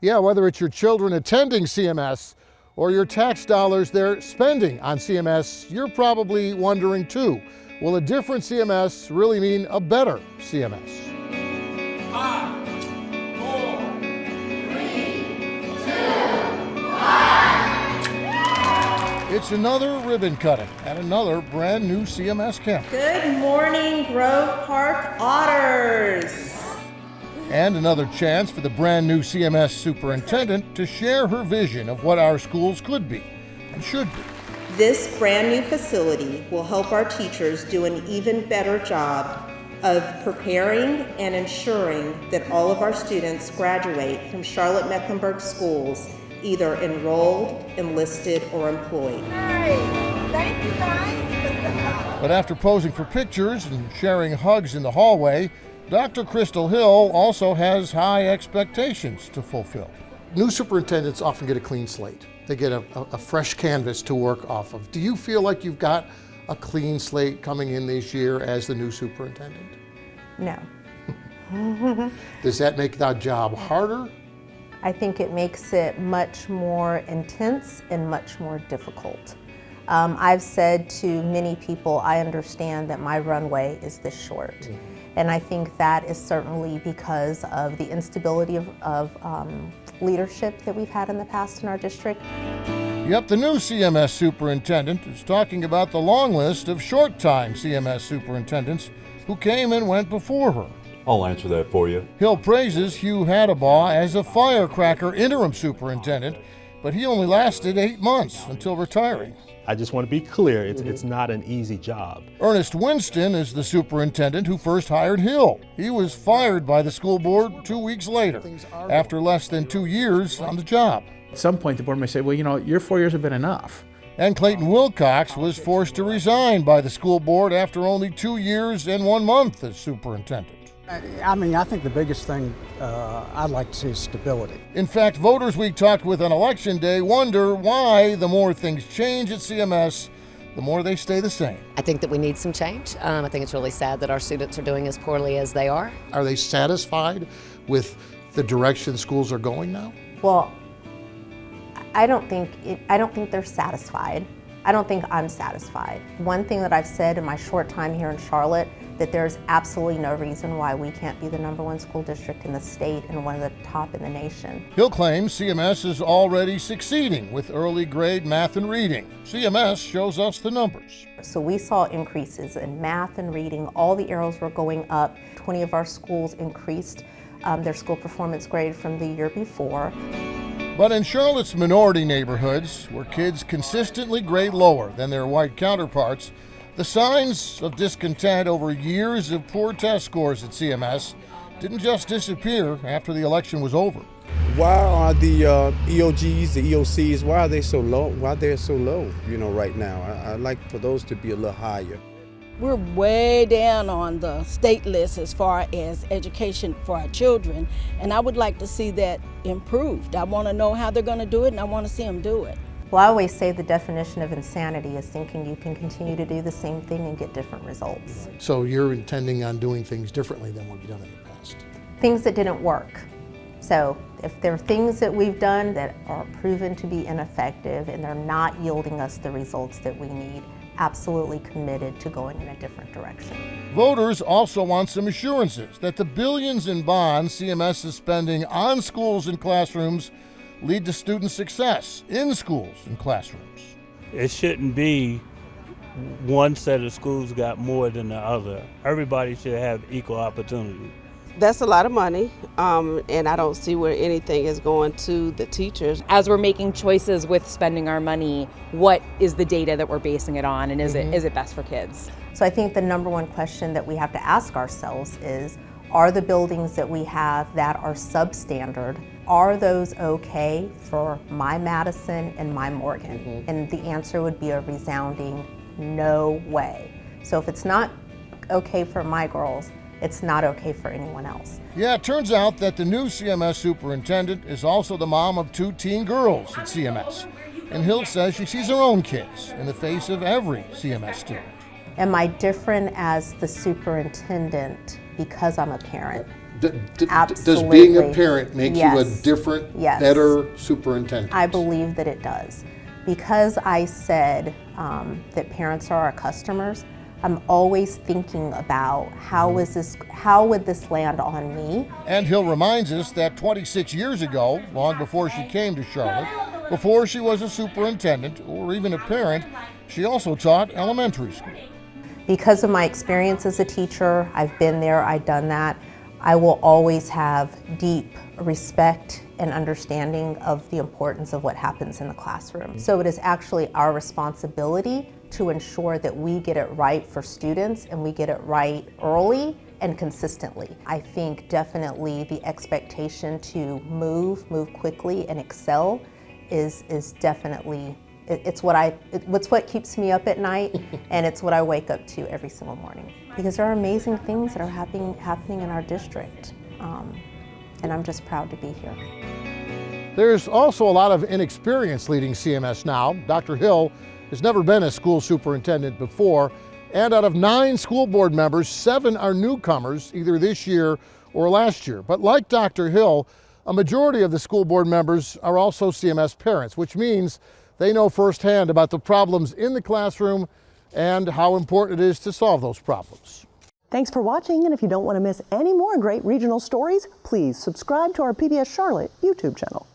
Yeah, whether it's your children attending CMS or your tax dollars they're spending on CMS, you're probably wondering too, will a different CMS really mean a better CMS? 5, 4, 3, 2, 1. It's another ribbon cutting at another brand new CMS campus. Good morning, Grove Park Otters. And another chance for the brand new CMS superintendent to share her vision of what our schools could be and should be. This brand new facility will help our teachers do an even better job of preparing and ensuring that all of our students graduate from Charlotte-Mecklenburg schools, either enrolled, enlisted, or employed. Thank you, guys. But after posing for pictures and sharing hugs in the hallway, Dr. Crystal Hill also has high expectations to fulfill. New superintendents often get a clean slate. They get a fresh canvas to work off of. Do you feel like you've got a clean slate coming in this year as the new superintendent? No. Does that make that job harder? I think it makes it much more intense and much more difficult. I've said to many people, I understand that my runway is this short. And I think that is certainly because of the instability of leadership that we've had in the past in our district. Yep, the new CMS superintendent is talking about the long list of short-time CMS superintendents who came and went before her. I'll answer that for you. Hill praises Hugh Hadabaugh as a firecracker interim superintendent, but he only lasted 8 months until retiring. I just want to be clear, it's not an easy job. Ernest Winston is the superintendent who first hired Hill. He was fired by the school board 2 weeks later, after less than 2 years on the job. At some point, the board may say, well, you know, your 4 years have been enough. And Clayton Wilcox was forced to resign by the school board after only 2 years and 1 month as superintendent. I think the biggest thing I'd like to see is stability. In fact, voters we talked with on Election Day wonder why the more things change at CMS, the more they stay the same. I think that we need some change. I think it's really sad that our students are doing as poorly as they are. Are they satisfied with the direction schools are going now? Well, I don't think they're satisfied. I don't think I'm satisfied. One thing that I've said in my short time here in Charlotte, that there's absolutely no reason why we can't be the #1 school district in the state and one of the top in the nation. Hill claims CMS is already succeeding with early grade math and reading. CMS shows us the numbers. So we saw increases in math and reading. All the arrows were going up. 20 of our schools increased their school performance grade from the year before. But in Charlotte's minority neighborhoods, where kids consistently grade lower than their white counterparts, the signs of discontent over years of poor test scores at CMS didn't just disappear after the election was over. Why are the EOGs, the EOCs, why are they so low? Why they're so low, right now? I'd like for those to be a little higher. We're way down on the state list as far as education for our children, and I would like to see that improved. I want to know how they're going to do it, and I want to see them do it. Well, I always say the definition of insanity is thinking you can continue to do the same thing and get different results. So you're intending on doing things differently than what you've done in the past? Things that didn't work. So if there are things that we've done that are proven to be ineffective and they're not yielding us the results that we need, absolutely committed to going in a different direction. Voters also want some assurances that the billions in bonds CMS is spending on schools and classrooms lead to student success in schools and classrooms. It shouldn't be one set of schools got more than the other. Everybody should have equal opportunity. That's a lot of money, and I don't see where anything is going to the teachers. As we're making choices with spending our money, what is the data that we're basing it on, and is it best for kids? So I think the #1 question that we have to ask ourselves is, are the buildings that we have that are substandard, are those okay for my Madison and my Morgan? And the answer would be a resounding no way. So if it's not okay for my girls, it's not okay for anyone else. Yeah, it turns out that the new CMS superintendent is also the mom of 2 teen girls at CMS. And Hill says she sees her own kids in the face of every CMS student. Am I different as the superintendent because I'm a parent? Does being a parent make you a Yes. different, Yes. better superintendent? I believe that it does. Because I said that parents are our customers, I'm always thinking about how would this land on me? And Hill reminds us that 26 years ago, long before she came to Charlotte, before she was a superintendent or even a parent, she also taught elementary school. Because of my experience as a teacher, I've been there, I've done that, I will always have deep respect and understanding of the importance of what happens in the classroom. So it is actually our responsibility to ensure that we get it right for students and we get it right early and consistently. I think definitely the expectation to move quickly and excel is definitely, it's what keeps me up at night, and it's what I wake up to every single morning. Because there are amazing things that are happening in our district, and I'm just proud to be here. There's also a lot of inexperience leading CMS now. Dr. Hill has never been a school superintendent before, and out of 9 school board members, 7 are newcomers, either this year or last year. But like Dr. Hill, a majority of the school board members are also CMS parents, which means they know firsthand about the problems in the classroom and how important it is to solve those problems. Thanks for watching, and if you don't want to miss any more great regional stories, please subscribe to our PBS Charlotte YouTube channel.